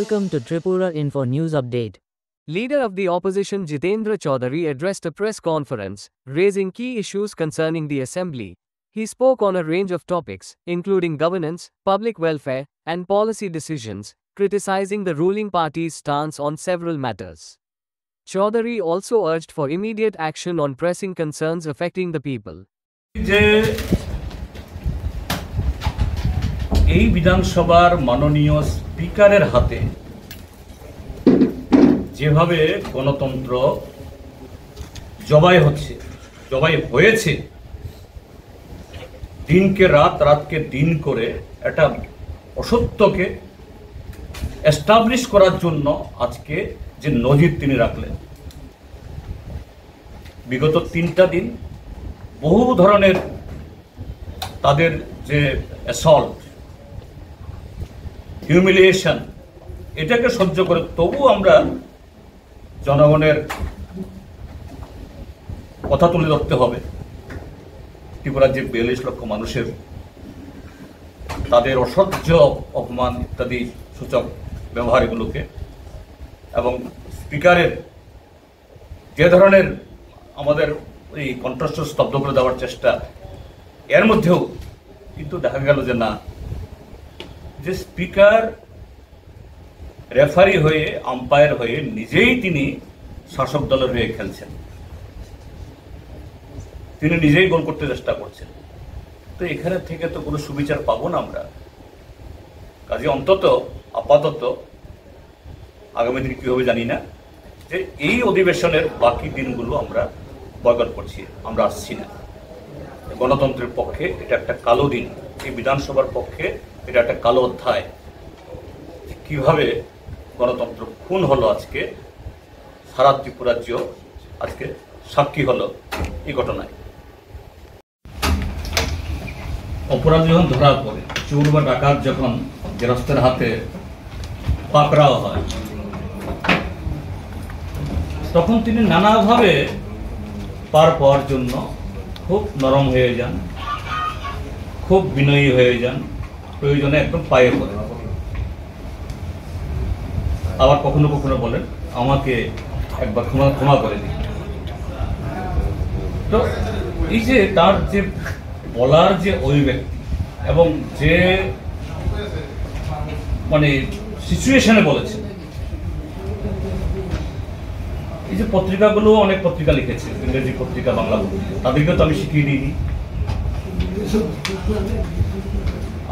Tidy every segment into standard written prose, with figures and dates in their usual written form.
Welcome to Tripura Info News Update. Leader of the opposition Jitendra Chaudhary addressed a press conference, raising key issues concerning the assembly. He spoke on a range of topics, including governance, public welfare, and policy decisions, criticizing the ruling party's stance on several matters. Chaudhary also urged for immediate action on pressing concerns affecting the people. এই বিধানসভার মাননীয় স্পিকারের হাতে যেভাবে গণতন্ত্র জবাই হয়েছে দিনকে রাত রাতকে দিন করে একটা অসত্যকে এস্টাবলিশ করার জন্য আজকে যে নজির তিনি রাখলেন, বিগত 3টা দিন বহু ধরনের তাদের যে অ্যাসল্ট, হিউমিলিয়েশন, এটাকে সহ্য করে তবু আমরা জনগণের কথা তুলে ধরতে হবে। ত্রিপুরার যে 42 লক্ষ মানুষের তাদের অসহ্য অপমান ইত্যাদি সূচক ব্যবহার এগুলোকে, এবং স্পিকারের যে ধরনের আমাদের এই কণ্ঠস্বর স্তব্ধ করে দেওয়ার চেষ্টা, এর মধ্যেও কিন্তু দেখা গেল যে না, যে স্পিকার রেফারি হয়ে, আম্পায়ার হয়ে নিজেই তিনি শাসক দলের হয়ে খেলছেন, তিনি নিজেই গোল করতে চেষ্টা করছেন। তো এখানে থেকে তো কোনো সুবিচার পাবো না আমরা। কাজে অন্তত আপাতত আগামী দিন কি হবে জানি না, যে এই অধিবেশনের বাকি দিনগুলো আমরা বয়কট করছি, আমরা আসছি না। গণতন্ত্রের পক্ষে এটা একটা কালো দিন, এই বিধানসভার পক্ষে এটা একটা কালো অধ্যায়। কিভাবে গণতন্ত্র খুন হলো আজকে, সারা ত্রিপুরা রাজ্য আজকে সাক্ষী হলো এই ঘটনায়। অপরাধ যখন ধরা পড়ে, চোর বা ডাকাত যখন গেরস্তের হাতে পাকড়াও হয়, তখন তিনি নানাভাবে পার পাওয়ার জন্য খুব নরম হয়ে যান, খুব বিনয়ী হয়ে যান, প্রয়োজনে একদম পায়ে পড়ে। আবার কখনো কখনো বলেন আমাকে একবার ক্ষমা করে দিন। তো এই যে তার যে বলার যে অভিব্যক্তি এবং যে মানে সিচুয়েশনে বলেছে, এই যে পত্রিকাগুলো, অনেক পত্রিকা লিখেছে, ইংরেজি পত্রিকা, বাংলা পত্রিকা, তাদেরকে তো আমি শিখিয়ে দিইনি।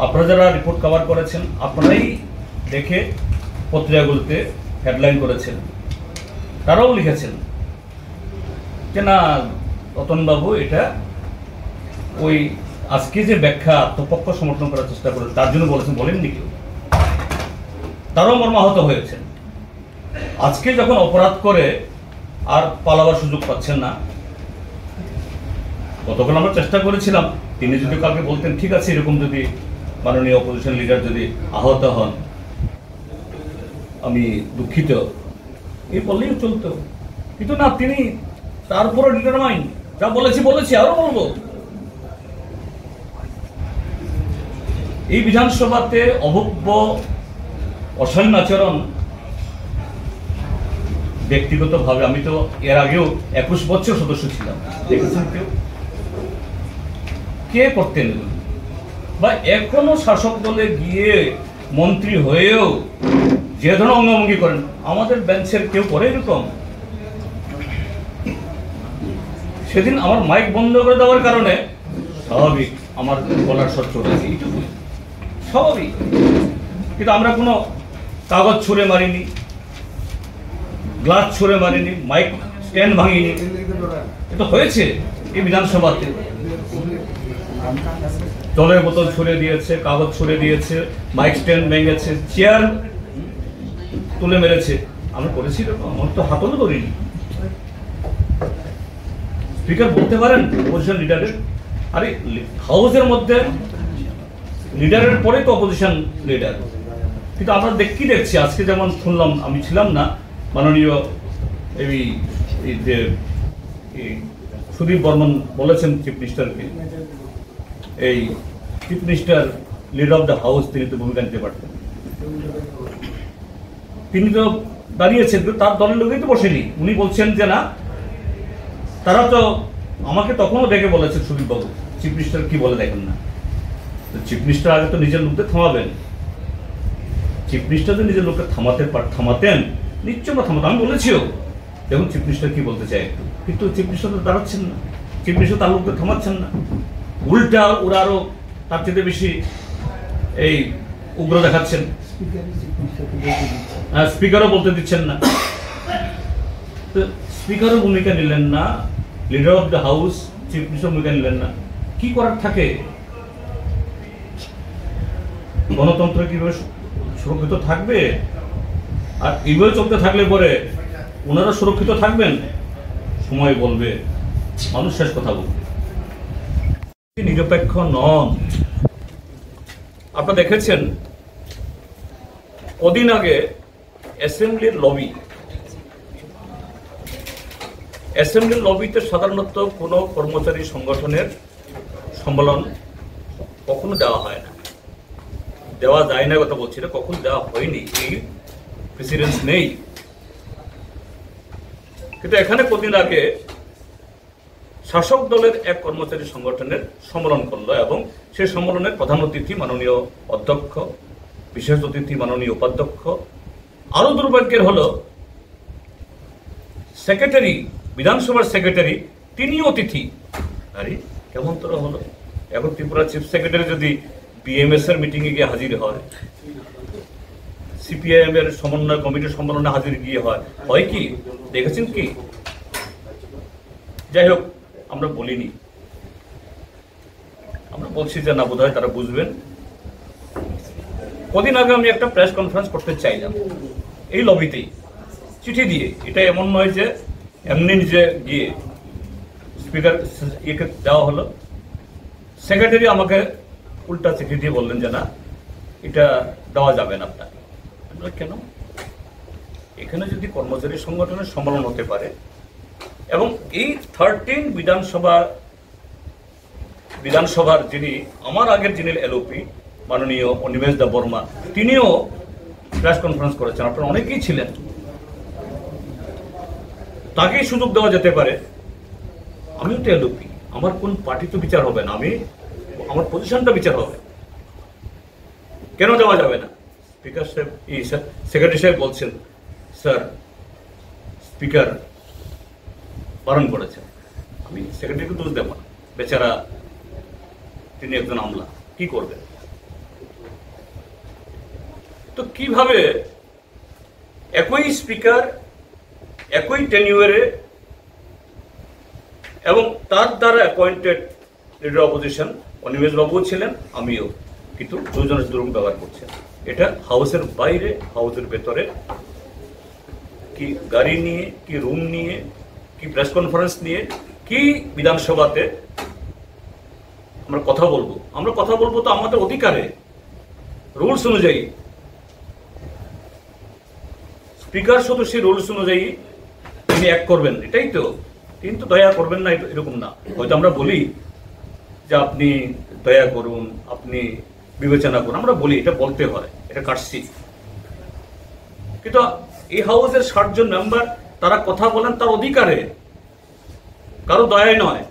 আপনারা যারা রিপোর্ট কভার করেছেন, আপনারাই দেখে পত্রিকাগুলোতে হেডলাইন করেছেন, তারাও লিখেছেন যে না, রতনবাবু এটা ওই আজকে যে ব্যাখ্যা আত্মপক্ষ সমর্থন করার চেষ্টা করে তার জন্য বলেছেন, বলেননি কেউ। তারাও মর্মাহত হয়েছেন। আজকে যখন অপরাধ করে আর পালাবার সুযোগ পাচ্ছেন না, গতকাল আমরা চেষ্টা করেছিলাম, তিনি যদি কাউকে বলতেন ঠিক আছে, এরকম যদি মাননীয় অপোজিশন লিডার যদি আহত হন, আমি দুঃখিত, এই বললেই চলতো। কিন্তু না, তিনি তারপরে ডিটারমাইন্ড, যা বলেছি আরো বলবো। এই বিধানসভাতে অভব্য অসহ্য আচরণ, ব্যক্তিগতভাবে আমি তো এর আগেও 21 বছর সদস্য ছিলাম, দেখেছেন কেউ কে করতেন? বা এখনো শাসক দলে গিয়ে মন্ত্রী হয়েও যে ধরনের অঙ্গভঙ্গি করেন, আমাদের বেঞ্চের কেউ করে এরকম? সেদিন আমার মাইক বন্ধ করে দেওয়ার কারণে স্বাভাবিক আমার গলার স্বর চলেছে, এইটুকু স্বাভাবিক। কিন্তু আমরা কোনো কাগজ ছুঁড়ে মারিনি, গ্লাস ছুঁড়ে মারিনি, মাইক স্ট্যান্ড ভাঙিনি। এটা হয়েছে এই বিধানসভাতে, জলের বোতল ছুঁড়ে দিয়েছে, কাগজ ছুঁড়ে দিয়েছে, মাইক স্ট্যান্ড ভেঙেছে, চেয়ার তুলে মেরেছে। আমরা করেছি, আমার তো হাতও করিনি। স্পিকার বলতে পারেন অপোজিশন লিডারের, আরে হাউসের মধ্যে লিডারের পরে তো অপোজিশন লিডার। কিন্তু আমরা দেখছি আজকে যেমন শুনলাম, আমি ছিলাম না, মাননীয় এই যে সুদীপ বর্মন বলেছেন চিফ মিনিস্টারকে, এই chief minister leader of the house, তিনি তো ভূমিকা নিতে পারতেন। তিনি তো দাঁড়িয়েছেন, কিন্তু তার দলের লোকই তো বসেনি। উনি বলছেন যে না, তারা তো আমাকে তখনও ডেকে বলেছে সুদীপবাবু চিফ মিনিস্টার কি বলে দেখেন না। চিফ মিনিস্টার আগে তো নিজের লোকদের থামাবেন। চিফ মিনিস্টার যদি নিজের লোককে থামাতেন নিশ্চয় বা থামাতেন। আমি বলেছিও দেখুন চিফ মিনিস্টার কি বলতে চাই একটু, কিন্তু চিফ মিনিস্টার তো দাঁড়াচ্ছেন না, চিফ মিনিস্টার তার লোকদের থামাচ্ছেন না, উল্টা ওরা আরো তার চেয়ে বেশি এই উগ্র দেখাচ্ছেন। স্পিকারও বলতে দিচ্ছেন না, তো স্পিকারও ভূমিকা নিলেন না, leader of the house chief minister ভূমিকা নিলেন না। কি করার থাকে? গণতন্ত্র কিভাবে সুরক্ষিত থাকবে? আর এইভাবে চলতে থাকলে পরে ওনারা সুরক্ষিত থাকবেন? সময় বলবে, মানুষ শেষ কথা বলবে। নিরপেক্ষ নন। আপনারা দেখেছেন কদিন আগে অ্যাসেম্বলির লবিতে সাধারণত কোনো কর্মচারী সংগঠনের সম্মেলন কখনো দেওয়া হয় না, দেওয়া যায় না কথা বলছি না, কখনো দেওয়া হয়নি, এই প্রেসিডেন্স নেই। কিন্তু এখানে কদিন আগে শাসক দলের এক কর্মচারী সংগঠনের সম্মেলন করলো এবং সেই সম্মেলনের প্রধান অতিথি মাননীয় অধ্যক্ষ, বিশেষ অতিথি মাননীয় উপাধ্যক্ষ। আরো দুর্ভাগ্যের হলো সেক্রেটারি, বিধানসভার সেক্রেটারি, তিনিও অতিথি। আরে কেমন তোরা হলো? এখন ত্রিপুরা চিফ সেক্রেটারি যদি বিএমএস এর মিটিং এ গিয়ে হাজির হয়, সিপিআইএম এর সমন্বয় কমিটির সম্মেলনে হাজির গিয়ে হয় কি দেখেছেন কি? যাই হোক, আমরা বলিনি, আমরা বলছি যে না, বোধহয় তারা বুঝবেন। কদিন আগে আমি একটা প্রেস কনফারেন্স করতে চাইলাম এই লবিতেই, চিঠি দিয়ে। এটা এমন নয় যে এমনি নিজে গিয়ে স্পিকার ইয়েকে দেওয়া হলো। সেক্রেটারি আমাকে উল্টা চিঠি দিয়ে বললেন যে না, এটা দেওয়া যাবে না আপনাকে। কেন? এখানে যদি কর্মচারী সংগঠনের সম্মেলন হতে পারে এবং এই 13 বিধানসভার যিনি আমার আগের যিনি এলওপি মাননীয় অনিমেষ দা বর্মা, তিনিও প্রেস কনফারেন্স করেছেন, আপনারা অনেকেই ছিলেন, তাকেই সুযোগ দেওয়া যেতে পারে। আমিও তো এলওপি, আমার কোন পার্টি তো বিচার হবে না, আমার পজিশনটা বিচার হবে। কেন দেওয়া যাবে না? স্পিকার সাহেব, সেক্রেটারি সাহেব বলছেন স্যার স্পিকার বারণ করেছেন। আমি সেক্রেটারিকে দোষ দেব না, বেচারা তিনি একজন আমলা, কি করবেন? তো কিভাবে একই স্পিকার একই টেনিউরে এবং তার দ্বারা অ্যাপয়েন্টেড লিডার অপোজিশন অনিমেষ বাবুও ছিলেন, আমিও, কিন্তু দুজনের দুরকম ব্যবহার করছেন। এটা হাউসের বাইরে, হাউসের ভেতরে, কি গাড়ি নিয়ে, কি রুম নিয়ে, কি প্রেস কনফারেন্স নিয়ে, কি বিধানসভাতে আমরা কথা বলবো তো আমাদের অধিকারে, রুলস অনুযায়ী। স্পিকার শুধু সেই রুলস অনুযায়ী তিনি এক করবেন, এটাই তো। কিন্তু দয়া করবেন না এরকম না। হয়তো আমরা বলি যে আপনি দয়া করুন, আপনি বিবেচনা করুন, আমরা বলি, এটা বলতে হয়, এটা কাটছি। কিন্তু এই হাউসের 60 জন মেম্বার, তারা কথা বলেন তার অধিকারে, কারো দয়ায় নয়।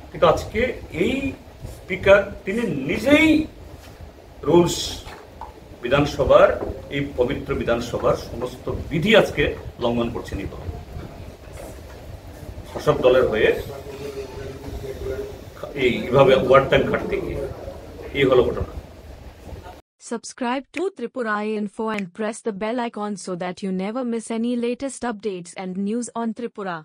কিন্তু আজকে এই স্পিকার তিনি নিজেই রুলস, বিধানসভার, এই পবিত্র বিধানসভার সমস্ত বিধি আজকে লঙ্ঘন করছেন। শাসক দলের হয়ে এইভাবে ওভার টাইম খাটতে গিয়ে এই হলো ঘটনা। Subscribe to Tripura Info and press the bell icon so that you never miss any latest updates and news on Tripura.